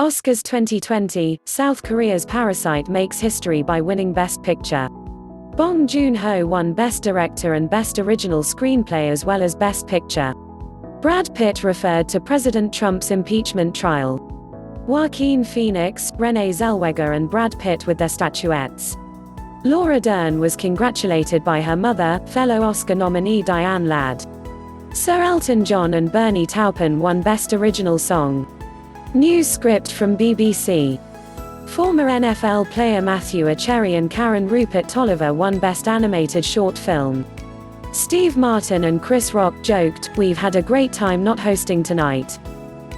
Oscars 2020, South Korea's Parasite makes history by winning Best Picture. Bong Joon-ho won Best Director and Best Original Screenplay as well as Best Picture. Brad Pitt referred to President Trump's impeachment trial. Joaquin Phoenix, Renee Zellweger and Brad Pitt with their statuettes. Laura Dern was congratulated by her mother, fellow Oscar nominee Diane Ladd. Sir Elton John and Bernie Taupin won Best Original Song. News script from BBC. Former NFL player Matthew Acherry and Karen Rupert Toliver won Best Animated Short Film. Steve Martin and Chris Rock joked, "We've had a great time not hosting tonight."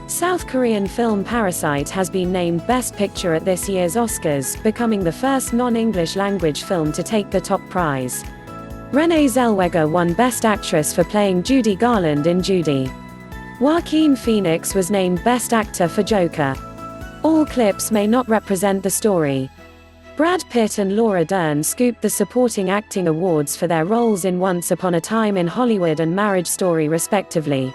South Korean film Parasite has been named Best Picture at this year's Oscars, becoming the first non-English language film to take the top prize. Renee Zellweger won Best Actress for playing Judy Garland in Judy. Joaquin Phoenix was named Best Actor for Joker. All clips may not represent the story. Brad Pitt and Laura Dern scooped the Supporting Acting Awards for their roles in Once Upon a Time in Hollywood and Marriage Story respectively.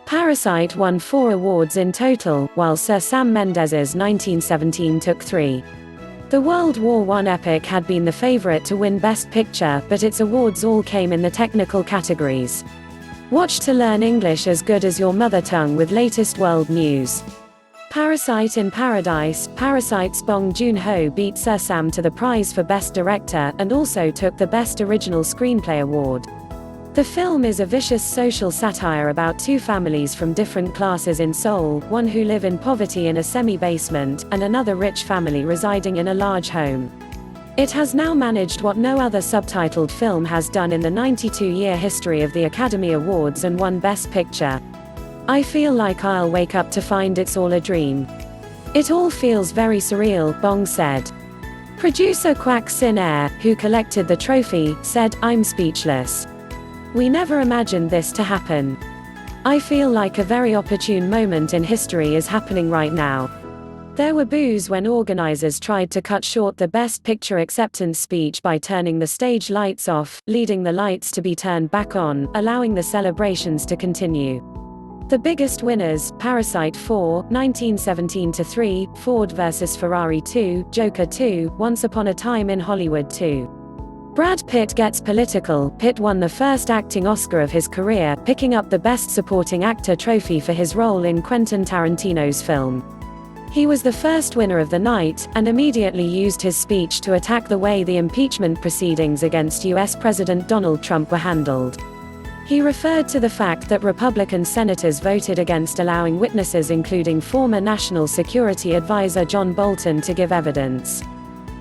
Parasite won 4 awards in total, while Sir Sam Mendes's 1917 took 3. The World War I epic had been the favorite to win Best Picture, but its awards all came in the technical categories. Watch to learn English as good as your mother tongue with latest world news. Parasite in Paradise. Parasite's Bong Joon-ho beat Sir Sam to the prize for Best Director, and also took the Best Original Screenplay award. The film is a vicious social satire about 2 families from different classes in Seoul, one who live in poverty in a semi-basement, and another rich family residing in a large home. It has now managed what no other subtitled film has done in the 92-year history of the Academy Awards and won Best Picture. "I feel like I'll wake up to find it's all a dream. It all feels very surreal," Bong said. Producer Kwak Sin-air, who collected the trophy, said, "I'm speechless. We never imagined this to happen. I feel like a very opportune moment in history is happening right now." There were boos when organizers tried to cut short the Best Picture acceptance speech by turning the stage lights off, leading the lights to be turned back on, allowing the celebrations to continue. The biggest winners: Parasite 4, 1917-3, Ford vs Ferrari 2, Joker 2, Once Upon a Time in Hollywood 2. Brad Pitt gets political. Pitt won the first acting Oscar of his career, picking up the Best Supporting Actor trophy for his role in Quentin Tarantino's film. He was the first winner of the night, and immediately used his speech to attack the way the impeachment proceedings against U.S. President Donald Trump were handled. He referred to the fact that Republican senators voted against allowing witnesses including former National Security Advisor John Bolton to give evidence.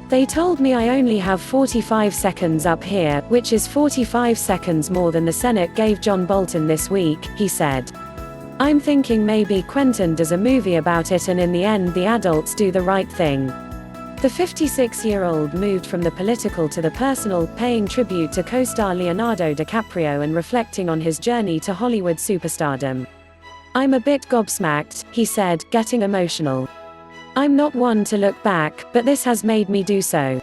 "They told me I only have 45 seconds up here, which is 45 seconds more than the Senate gave John Bolton this week," he said. "I'm thinking maybe Quentin does a movie about it and in the end the adults do the right thing." The 56-year-old moved from the political to the personal, paying tribute to co-star Leonardo DiCaprio and reflecting on his journey to Hollywood superstardom. "I'm a bit gobsmacked," he said, getting emotional. "I'm not one to look back, but this has made me do so."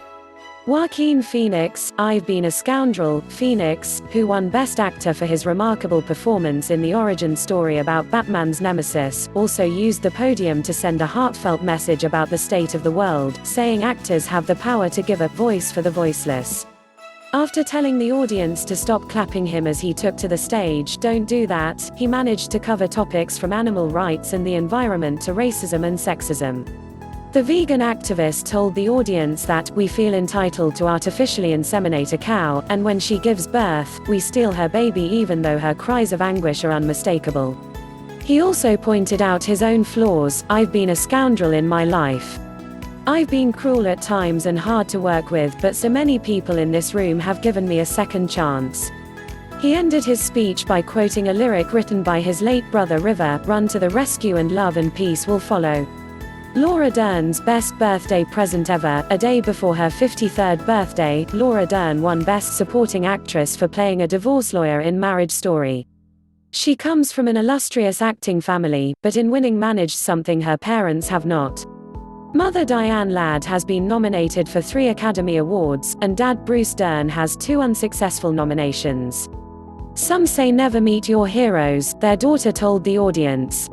Joaquin Phoenix, I've Been a Scoundrel. Phoenix, who won Best Actor for his remarkable performance in the origin story about Batman's nemesis, also used the podium to send a heartfelt message about the state of the world, saying actors have the power to give a voice for the voiceless. After telling the audience to stop clapping him as he took to the stage, "Don't do that," he managed to cover topics from animal rights and the environment to racism and sexism. The vegan activist told the audience that, "We feel entitled to artificially inseminate a cow, and when she gives birth, we steal her baby even though her cries of anguish are unmistakable." He also pointed out his own flaws. "I've been a scoundrel in my life. I've been cruel at times and hard to work with, but so many people in this room have given me a second chance." He ended his speech by quoting a lyric written by his late brother River, "Run to the rescue and love and peace will follow." Laura Dern's best birthday present ever. A day before her 53rd birthday, Laura Dern won Best Supporting Actress for playing a divorce lawyer in Marriage Story. She comes from an illustrious acting family, but in winning managed something her parents have not. Mother Diane Ladd has been nominated for 3 Academy Awards, and Dad Bruce Dern has 2 unsuccessful nominations. "Some say never meet your heroes," their daughter told the audience.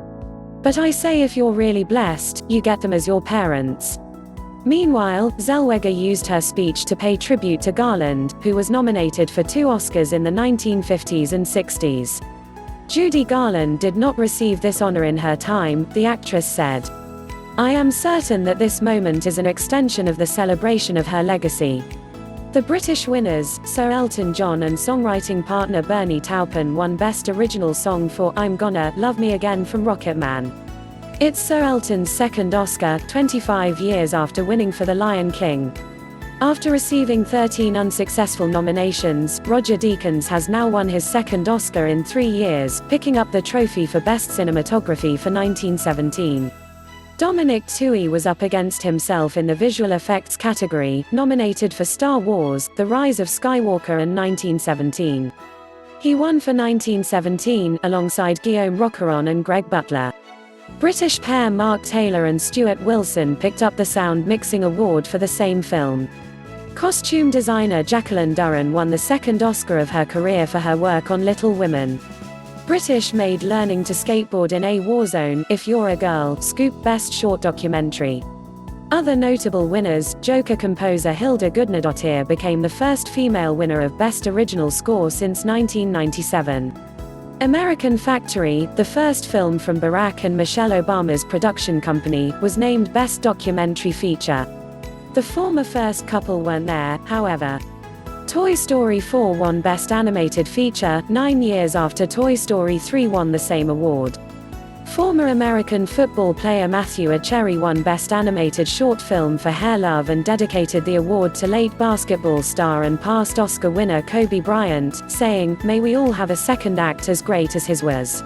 But I say if you're really blessed, you get them as your parents. Meanwhile, Zellweger used her speech to pay tribute to Garland, who was nominated for 2 Oscars in the 1950s and 60s. Judy Garland did not receive this honor in her time, the actress said. I am certain that this moment is an extension of the celebration of her legacy. The British winners, Sir Elton John and songwriting partner Bernie Taupin, won Best Original Song for I'm Gonna Love Me Again from Rocketman. It's Sir Elton's second Oscar, 25 years after winning for The Lion King. After receiving 13 unsuccessful nominations, Roger Deakins has now won his second Oscar in 3 years, picking up the trophy for Best Cinematography for 1917. Dominic Tuohy was up against himself in the visual effects category, nominated for Star Wars: The Rise of Skywalker and 1917. He won for 1917, alongside Guillaume Roqueron and Greg Butler. British pair Mark Taylor and Stuart Wilson picked up the Sound Mixing Award for the same film. Costume designer Jacqueline Dern won the second Oscar of her career for her work on Little Women. British-made Learning to Skateboard in a Warzone, If You're a Girl, scooped Best Short Documentary. Other notable winners, Joker composer Hilda Gudnadottir became the first female winner of Best Original Score since 1997. American Factory, the first film from Barack and Michelle Obama's production company, was named Best Documentary Feature. The former first couple weren't there, however. Toy Story 4 won Best Animated Feature, 9 years after Toy Story 3 won the same award. Former American football player Matthew Cherry won Best Animated Short Film for Hair Love and dedicated the award to late basketball star and past Oscar winner Kobe Bryant, saying, "May we all have a second act as great as his was."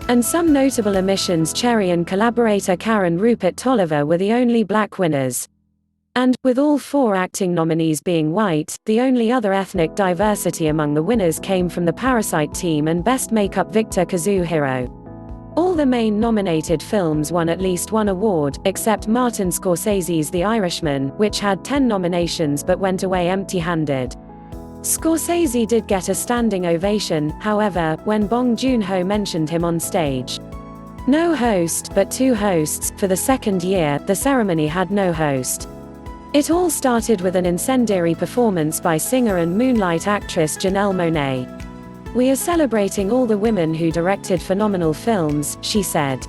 And some notable omissions: Cherry and collaborator Karen Rupert Toliver were the only black winners. And, with all 4 acting nominees being white, the only other ethnic diversity among the winners came from the Parasite team and Best Makeup Victor Kazuhiro. All the main nominated films won at least 1 award, except Martin Scorsese's The Irishman, which had 10 nominations but went away empty-handed. Scorsese did get a standing ovation, however, when Bong Joon-ho mentioned him on stage. No host, but 2 hosts. For the second year, the ceremony had no host. It all started with an incendiary performance by singer and Moonlight actress Janelle Monáe. "We are celebrating all the women who directed phenomenal films," she said.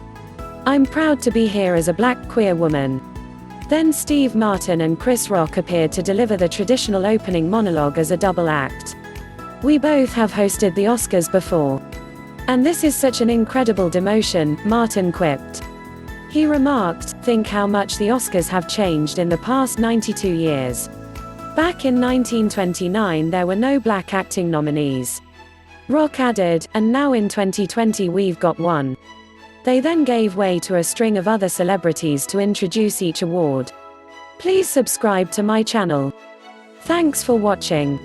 "I'm proud to be here as a black queer woman." Then Steve Martin and Chris Rock appeared to deliver the traditional opening monologue as a double act. "We both have hosted the Oscars before. And this is such an incredible demotion," Martin quipped. He remarked, "Think how much the Oscars have changed in the past 92 years. Back in 1929 there were no black acting nominees." Rock added, "And now in 2020 we've got one." They then gave way to a string of other celebrities to introduce each award. Please subscribe to my channel. Thanks for watching.